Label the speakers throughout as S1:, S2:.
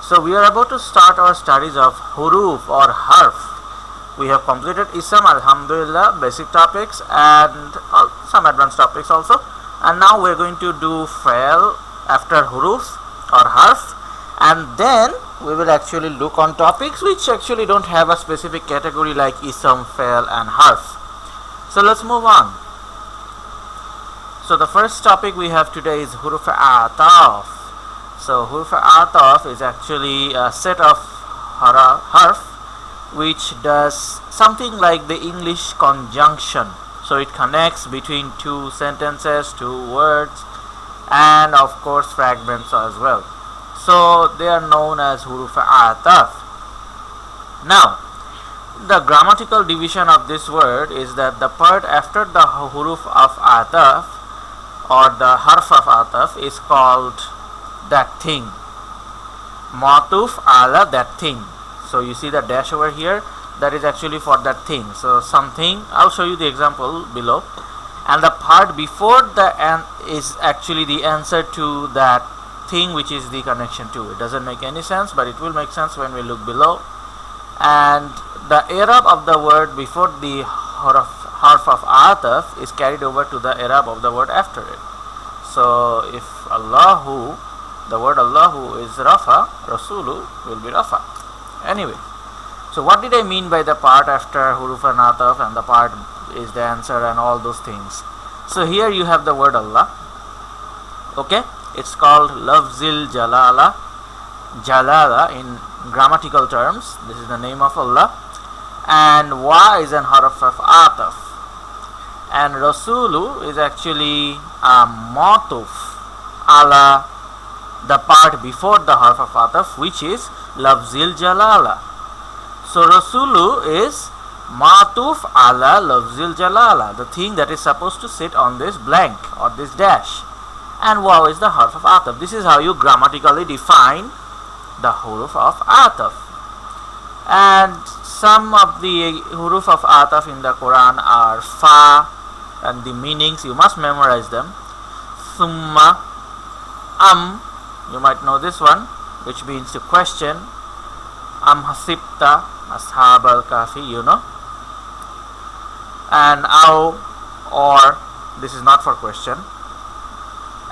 S1: So we are about to start our studies of Huruf or Harf. We have completed Ism, Alhamdulillah, basic topics and some advanced topics also. And now we are going to do Fail after Huruf or Harf. And then we will actually look on topics which actually don't have a specific category like Ism, Fail and Harf. So let's move on. So the first topic we have today is Huruf Ataf. So Huruf Ataf is actually a set of Harf which does something like the English conjunction. So it connects between two sentences, two words, and of course fragments as well. So they are known as Huruf Ataf. Now, the grammatical division of this word is that the part after the Huruf of Ataf or the Harf of Ataf is called that thing. Matuf ala that thing. So you see the dash over here, that is actually for that thing. So something, I'll show you the example below. And the part before the is actually the answer to that thing which is the connection to. It doesn't make any sense, but it will make sense when we look below. And the i'rab of the word before the Harf of Ataf is carried over to the i'rab of the word after it. So if Allahu, the word Allahu is Rafa, Rasulu will be Rafa. Anyway, so what did I mean by the part after Huruf and Ataf and the part is the answer and all those things? So here you have the word Allah. Okay, it's called Lafzil Jalala. Jalala in grammatical terms, this is the name of Allah. And Wa is an Harf of Ataf. And Rasulu is actually a Matuf ala the part before the Harf of Ataf, which is Lafzil Jalala. So Rasulu is Matuf ala Lafzil Jalala, the thing that is supposed to sit on this blank or this dash. And Waw is the Harf of Ataf. This is how you grammatically define the Huruf of Ataf. And some of the Huruf of Ataf in the Qur'an are Fa, and the meanings you must memorize them. Thumma, you might know this one, which means to question. Hasibta, ashab al-kafi, you know. And aw, or, this is not for question.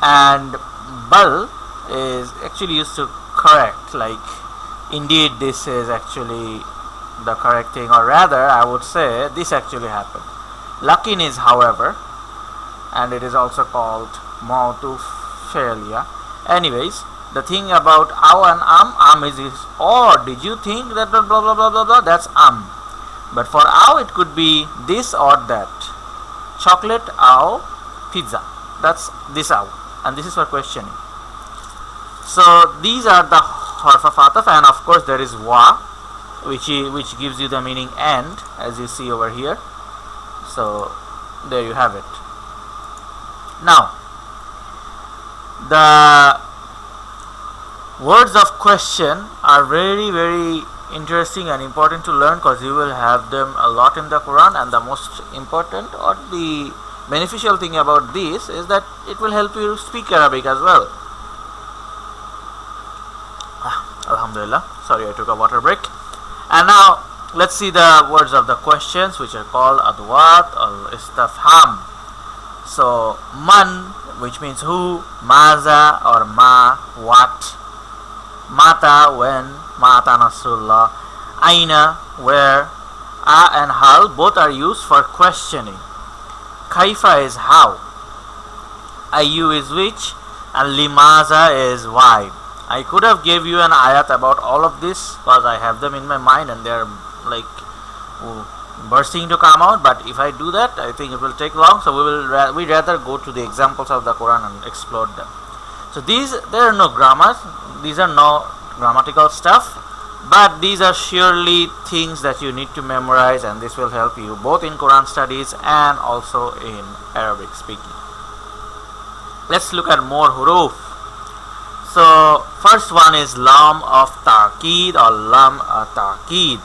S1: And bal is actually used to correct, like indeed this is actually the correct thing, or rather I would say this actually happened. Lakin is however, and it is also called Mautuf failure. Anyways, the thing about aw and is or did you think that blah blah blah blah blah, that's but for aw it could be this or that. Chocolate aw pizza, that's this aw, and this is for questioning. So these are the Harf of Ataf, and of course there is Wa, which gives you the meaning and, as you see over here. So there you have it. Now the words of question are very very interesting and important to learn, because you will have them a lot in the Quran, and the most important or the beneficial thing about this is that it will help you speak Arabic as well. Alhamdulillah, sorry I took a water break. And now let's see the words of the questions, which are called Adwat or Istifham. So man, which means who, maza or ma, what, mata, when, mata nasrullah, aina, where, a and hal both are used for questioning. Kaifa is how, ayu is which, and limaza is why. I could have gave you an ayat about all of this, because I have them in my mind and they are like bursting to come out, but if I do that I think it will take long, so we rather go to the examples of the Quran and explore them. So there are no grammars, these are no grammatical stuff, but these are surely things that you need to memorize, and this will help you both in Quran studies and also in Arabic speaking. Let's look at more huruf. So first one is lam of ta'keed or lam ta'keed,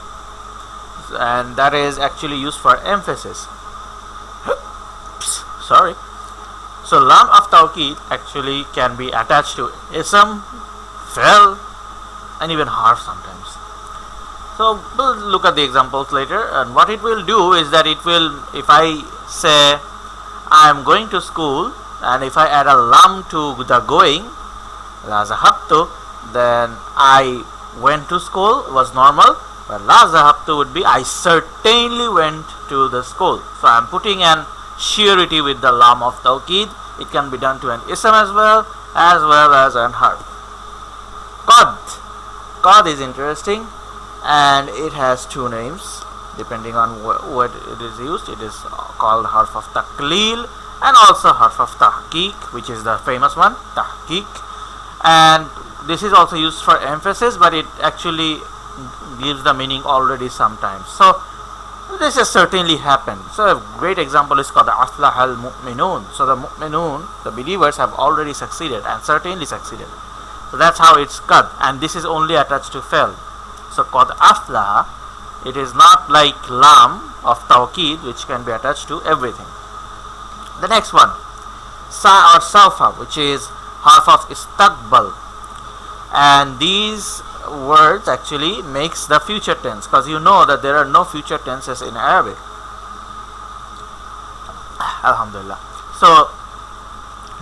S1: and that is actually used for emphasis. Sorry. So lam of ta'keed actually can be attached to ism, fi'l, and even harf sometimes. So we'll look at the examples later, and what it will do is that it will, if I say I am going to school, and if I add a lam to the going, la zahabtu, then I went to school was normal, but la zahabtu would be I certainly went to the school. So I am putting an surety with the lam of tawqid. It can be done to an ism as well as an harf. Qad. Qad is interesting, and it has two names depending on what it is used. It is called harf of taqleel and also harf of tahqiq, which is the famous one, tahqiq. And this is also used for emphasis, but it actually gives the meaning already sometimes. So this has certainly happened. So a great example is called aflah al mu'minun. So the mu'minun, the believers, have already succeeded and certainly succeeded. So that's how it's qad, and this is only attached to fa'l. So qad aflah, it is not like lam of tawqid, which can be attached to everything. The next one, sa or sawfa, which is harf of istaqbal, and these words actually makes the future tense, because you know that there are no future tenses in Arabic. Alhamdulillah. So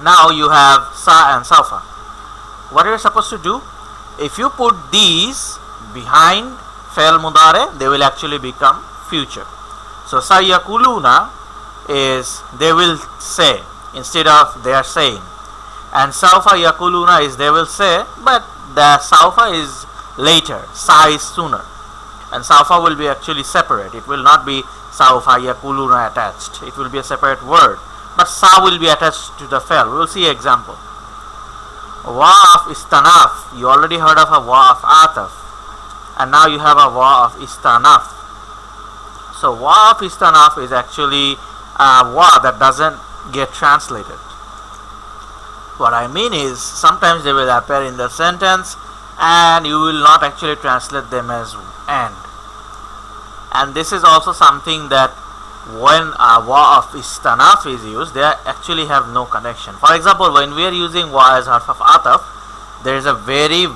S1: now you have sa and sawfa. What are you supposed to do? If you put these behind fa'il mudare, they will actually become future. So sayakuluna is they will say instead of they are saying, and sawfa yakuluna is they will say, but the sawfa is later, sa is sooner, and sawfa will be actually separate. It will not be sawfa yakuluna attached. It will be a separate word, but sa will be attached to the fa'il. We will see an example. Wa of istanaf. You already heard of a wa of ataf, and now you have a wa of istanaf. So wa of istanaf is actually a wa that doesn't get translated. What I mean is, sometimes they will appear in the sentence and you will not actually translate them as and this is also something that when a wa of istanaf is used, they actually have no connection. For example, when we are using wa as harf of ataf, there is a very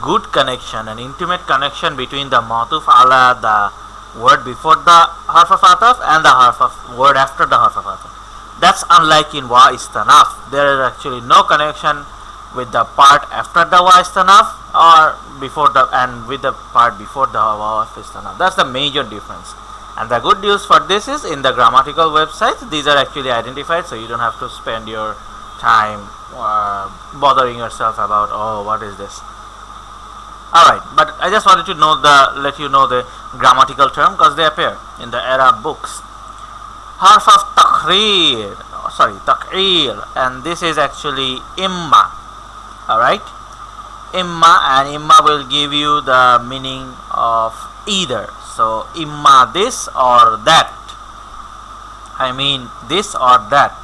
S1: good connection, an intimate connection between the ma'tuf ala, the word before the harf of ataf, and the harf of word after the harf of ataf. That's unlike in wa istanaf. There is actually no connection with the part after the wa istanaf or before the, and with the part before the wa of istanaf. That's the major difference. And the good news for this is, in the grammatical websites, these are actually identified, so you don't have to spend your time bothering yourself about, oh, what is this. Alright, but I just wanted to know let you know the grammatical term, because they appear in the Arab books. Harf of taq'ir, and this is actually imma. Alright, imma, and imma will give you the meaning of either. So imma this or that, I mean this or that,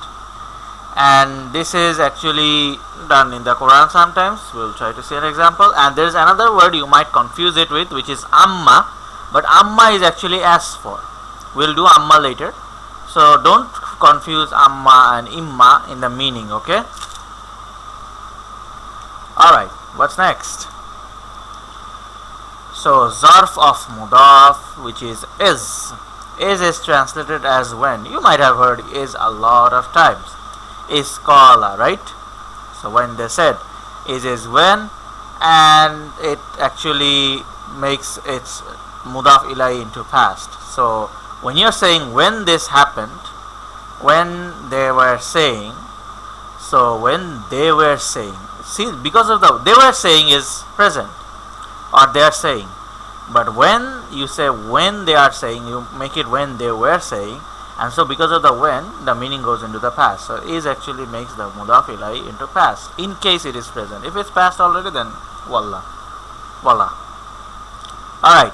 S1: and this is actually done in the Qur'an sometimes. We'll try to see an example. And there is another word you might confuse it with, which is amma, but amma is actually as for. We'll do amma later, so don't confuse amma and imma in the meaning, okay? Alright, what's next? So zarf of mudaf, which is. Is translated as when. You might have heard is a lot of times. Is qala, right? So when they said is when, and it actually makes its mudaf ilai into past. So when you're saying when this happened, when they were saying, so when they were saying, see, because of the they were saying is present, or they are saying, but when you say when they are saying, you make it when they were saying, and so because of the when, the meaning goes into the past. So is actually makes the mudaf ilai into past, in case it is present. If it's past already, then wallah. Alright,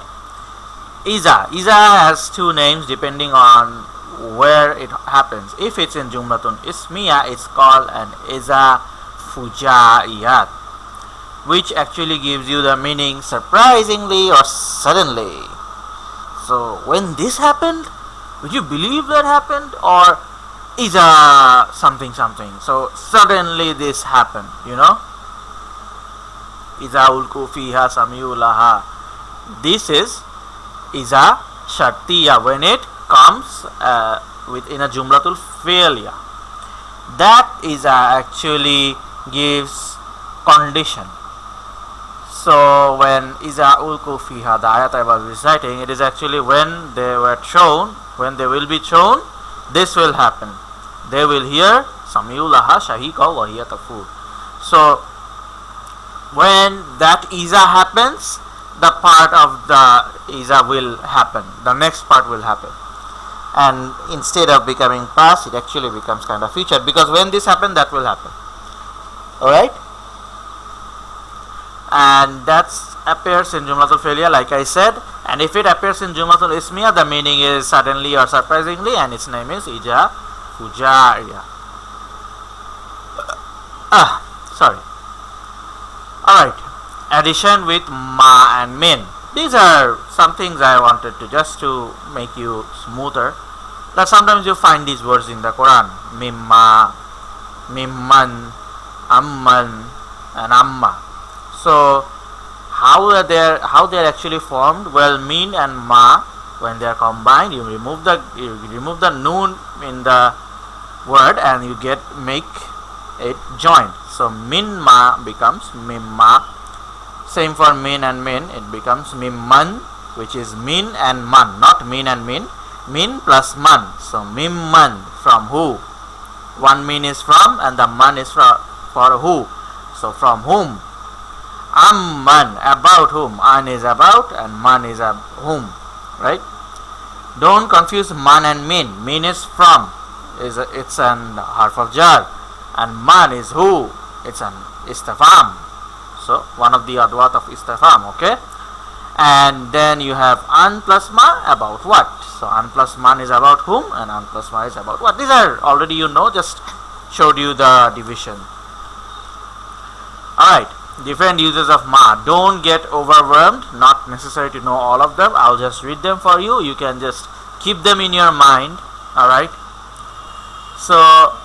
S1: Iza has two names depending on where it happens. If it's in Jumlatun Ismiya, it's called an Iza Fujaiyat, which actually gives you the meaning surprisingly or suddenly. So when this happened, would you believe that happened? Or Iza something. So suddenly this happened, you know. Iza ulku fiha sami'u laha. This is Iza Shartiya when it comes within a Jumlatul Fi'liya. That Iza actually gives condition. So when Iza ulku fiha, the ayat I was reciting, it is actually when they were thrown, when they will be thrown, this will happen. They will hear Sami'u laha shahiqa wa hiya tafur. So when that Iza happens, the part of the Iza will happen, the next part will happen, and instead of becoming past, it actually becomes kind of future, because when this happens, that will happen. Alright, and that appears in Jumlatul Fi'liya, like I said, and if it appears in Jumlatul Ismiya, the meaning is suddenly or surprisingly, and its name is Ija Fujariya. Sorry. Alright, addition with ma and min. These are some things I wanted to just to make you smoother. That sometimes you find these words in the Quran. Mimma, mimman, amman, and amma. So how they're actually formed? Well, min and ma, when they are combined, you remove the noon in the word and you make it joined. So min ma becomes mimma. Same for min and min, it becomes mimman, which is min and man, not min and min. Min plus man. So mimman, from who? One min is from and the man is for who. So from whom? Amman, about whom. An is about and man is whom. Right? Don't confuse man and min. Min is from. It's an harf of jar. And man is who. It's an istifham. So one of the Adwat of Istifham, okay? And then you have an plus ma, about what? So an plus man is about whom and an plus ma is about what? These are already you know, just showed you the division. Alright, different uses of ma. Don't get overwhelmed, not necessary to know all of them. I'll just read them for you. You can just keep them in your mind. Alright. So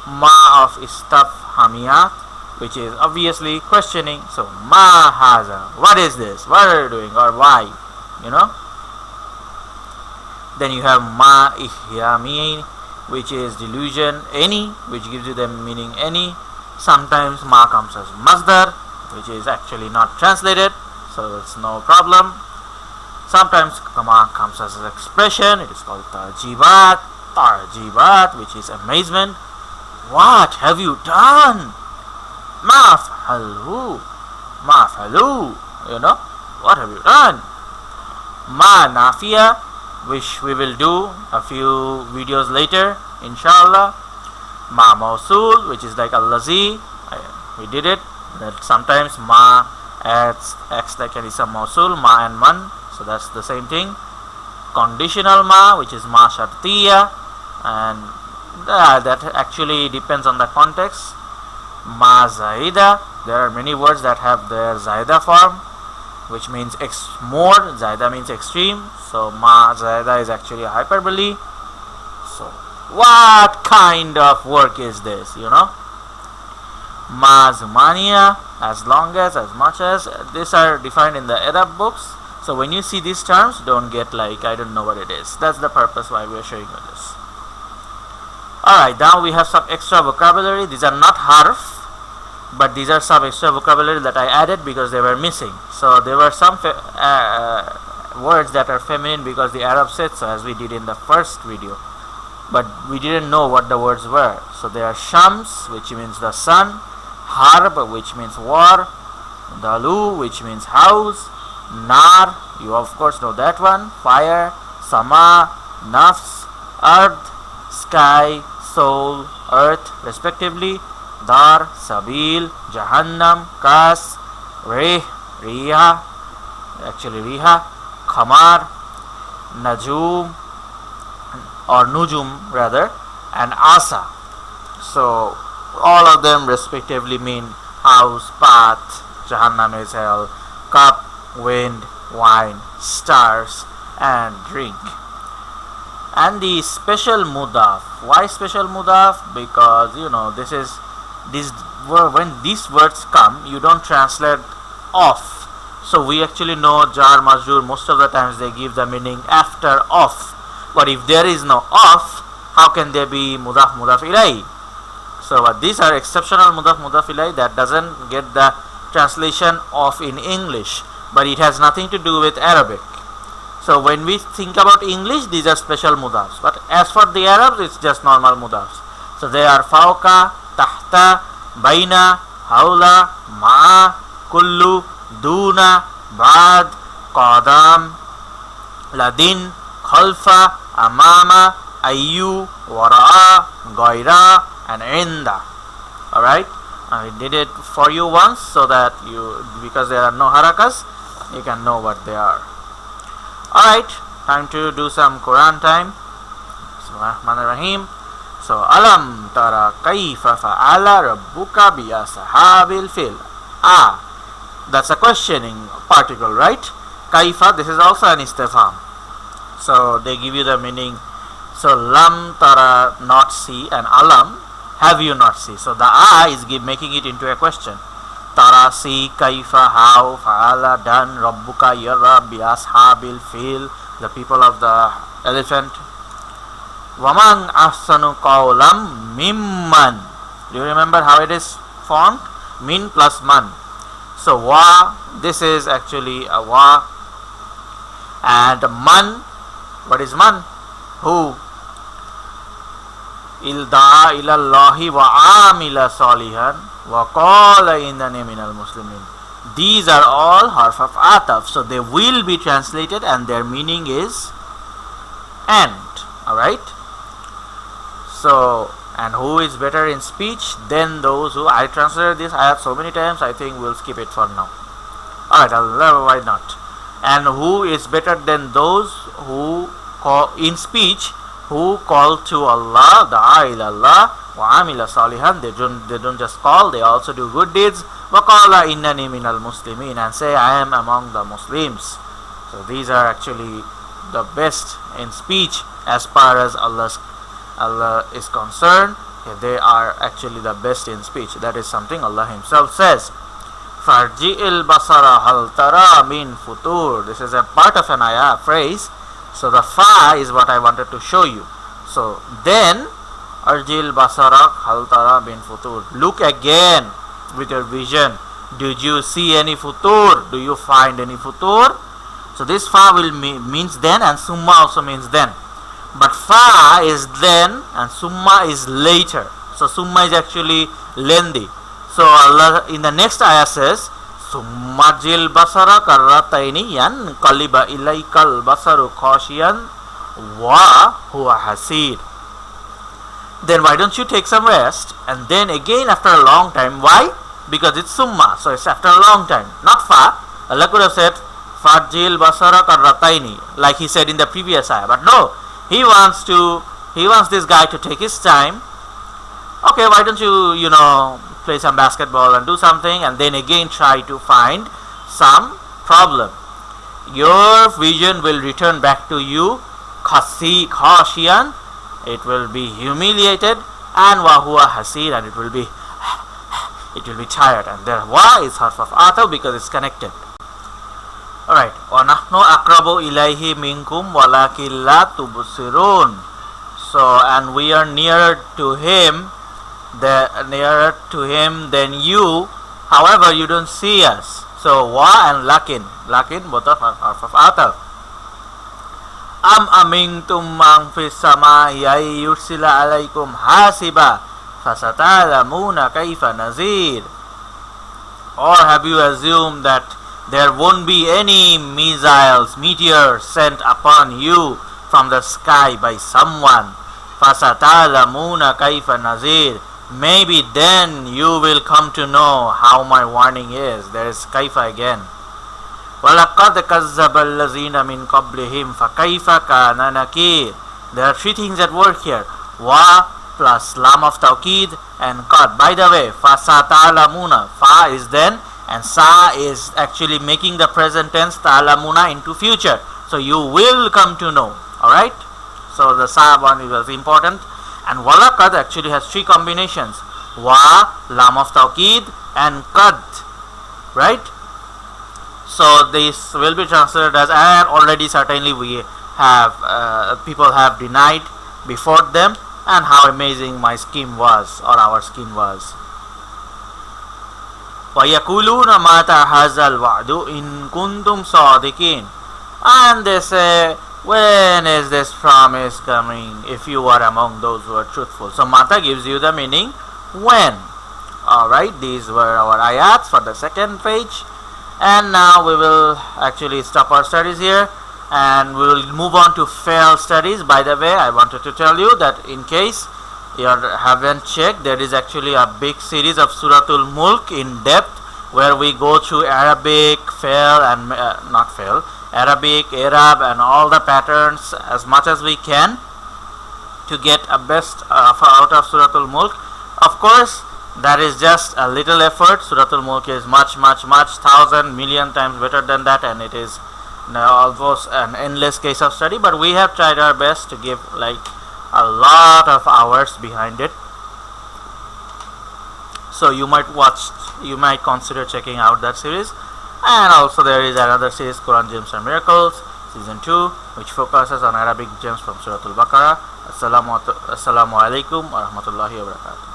S1: ma of Istifhamiyat, which is obviously questioning. So ma haza, what is this, what are you doing, or why, you know. Then you have ma ihyami, which is delusion, any, which gives you the meaning any. Sometimes ma comes as masdar, which is actually not translated, so it's no problem. Sometimes ma comes as an expression, it is called tarjibat, which is amazement. What have you done? Ma'falu, you know, what have you done? Ma nafiya, which we will do a few videos later, inshallah. Ma mausul, which is like allazi, we did it. That sometimes ma acts like an ism mausul, ma and man, so that's the same thing. Conditional ma, which is ma shartiya, and that actually depends on the context. Ma zaida, there are many words that have their zaida form, which means more. Zaida means extreme, so ma zaida is actually a hyperbole. So what kind of work is this, you know? Ma zumaniya, as long as much as. These are defined in the Arab books, so when you see these terms, don't get like I don't know what it is. That's the purpose why we are showing you this. Alright, now we have some extra vocabulary. These are not harf, but these are some extra vocabulary that I added because they were missing. So there were some words that are feminine because the Arab said so, as we did in the first video, but we didn't know what the words were. So there are shams, which means the sun, harb, which means war, dalu, which means house, nar, you of course know that one, fire, sama, nafs, earth, sky, soul, earth, respectively, dar, sabil, jahannam, kas, riha, actually riha, khamar, najum, or nujum rather, and asa. So all of them respectively mean house, path, jahannam is hell, cup, wind, wine, stars, and drink. And the special mudaf. Why special mudaf? Because you know when these words come, you don't translate of. So we actually know jar majrur most of the times they give the meaning after of. But if there is no of, how can there be mudaf mudaf ilayh? So these are exceptional mudaf mudaf ilayh that doesn't get the translation of in English, but it has nothing to do with Arabic. So when we think about English, these are special mudafs, but as for the Arabs, it's just normal mudafs. So they are fawqa, tahta, baina, hawla, ma, kullu, duna, ba'd, qadam, ladin, khalfa, amama, ayyu, wara'a, gaira, and inda. Alright, I did it for you once so that you, because there are no harakas, you can know what they are. Alright, time to do some Quran time. Bismillahirrahmanirrahim. So, alam tara kaifa fa'ala rabbuka bi ashabil fil. That's a questioning particle, right? Kaifa, this is also an istifham. So, they give you the meaning. So, lam tara, not see, and alam, have you not see. So, the is making it into a question. Tara, see, kaifa, how, fa'ala, done, rabbuka, your Rabb, bi ashabil fil, the people of the elephant. Waman ahsanu qawlam mimman. Do you remember how it is formed? Min plus man. So wa, this is actually a wa, and man, what is man? Who? Ilda ilallahi wa amila salihan wa qala innani minal muslimin. These are all harf of ataf, so they will be translated and their meaning is and. Alright? So, and who is better in speech than those who, I translated this ayat so many times, I think we'll skip it for now. Alright, why not? And who is better than those who call, in speech, who call to Allah, da'a ila Allah, wa amila salihan, they don't just call, they also do good deeds, wa qala innani minal muslimin, and say I am among the Muslims. So these are actually the best in speech as far as Allah is concerned. They are actually the best in speech. That is something Allah Himself says. Farji'il basara hal tara min futur. This is a part of an ayah phrase. So the fa is what I wanted to show you. So then, arjil basara hal tara min futur. Look again with your vision. Did you see any futur? Do you find any futur? So this fa will means then, and summa also means then. But fa is then and summa is later. So summa is actually lengthy. So Allah in the next ayah says, Summa jil basara karrataini yan qaliba ilaikal basaru khashiyan wa huwa hasir. Then why don't you take some rest? And then again after a long time. Why? Because it's summa. So it's after a long time. Not fa. Allah could have said Fajil basara karrataini, like he said in the previous ayah. But no. He wants this guy to take his time. Okay, why don't you play some basketball and do something, and then again try to find some problem. Your vision will return back to you khashiyan, it will be humiliated, and wa huwa hasir, and it will be tired. And there wa is harf of ataf because it's connected. Alright, wa nahnu aqrabu ilayhi minkum walakin la tubsirun. So, and we are nearer to him than you, however you don't see us. So wa and lakin both of harf of ataf. Am amintum man fis samai ay yursila alaykum hasiba fasatalamuna kayfa nazir. Or have you assumed that there won't be any meteors sent upon you from the sky by someone? Fasatalamuna kayfa nazir. Maybe then you will come to know how my warning is. There is kaifa again. وَلَقَدْ كَذَّبَ الَّذِينَ مِنْ قَبْلِهِمْ فَكَيْفَ كَانَ نَكِيرٌ. There are three things at work here. Wa plus lam of tawqid and qad. By the way, fasatalamuna. Fa is then and sa is actually making the present tense talamuna into future. So you will come to know. Alright? So the sa one is important. And walaqad actually has three combinations. Wa, lam of tawqid, and qad. Right? So this will be translated as, and already certainly we have people have denied before them, and how amazing my scheme was, or our scheme was. وَيَقُولُونَ مَتَى هَذَا الْوَعْدُ إِن كُنتُمْ صَادِقِينَ. And they say, when is this promise coming, if you are among those who are truthful. So mata gives you the meaning when. Alright, these were our ayats for the second page, and now we will actually stop our studies here and we will move on to fail studies. By the way, I wanted to tell you that in case you haven't checked, there is actually a big series of Suratul Mulk in depth, where we go through Arabic, fail and Arabic, Arab and all the patterns as much as we can to get a best out of Suratul Mulk. Of course, that is just a little effort. Suratul Mulk is much, 1,000 million times better than that, and it is almost an endless case of study, but we have tried our best to give like a lot of hours behind it. So you might consider checking out that series. And also there is another series, Quran Gems and Miracles, Season 2, which focuses on Arabic gems from Surah Al-Baqarah. Assalamu alaikum wa rahmatullahi wa barakatuh.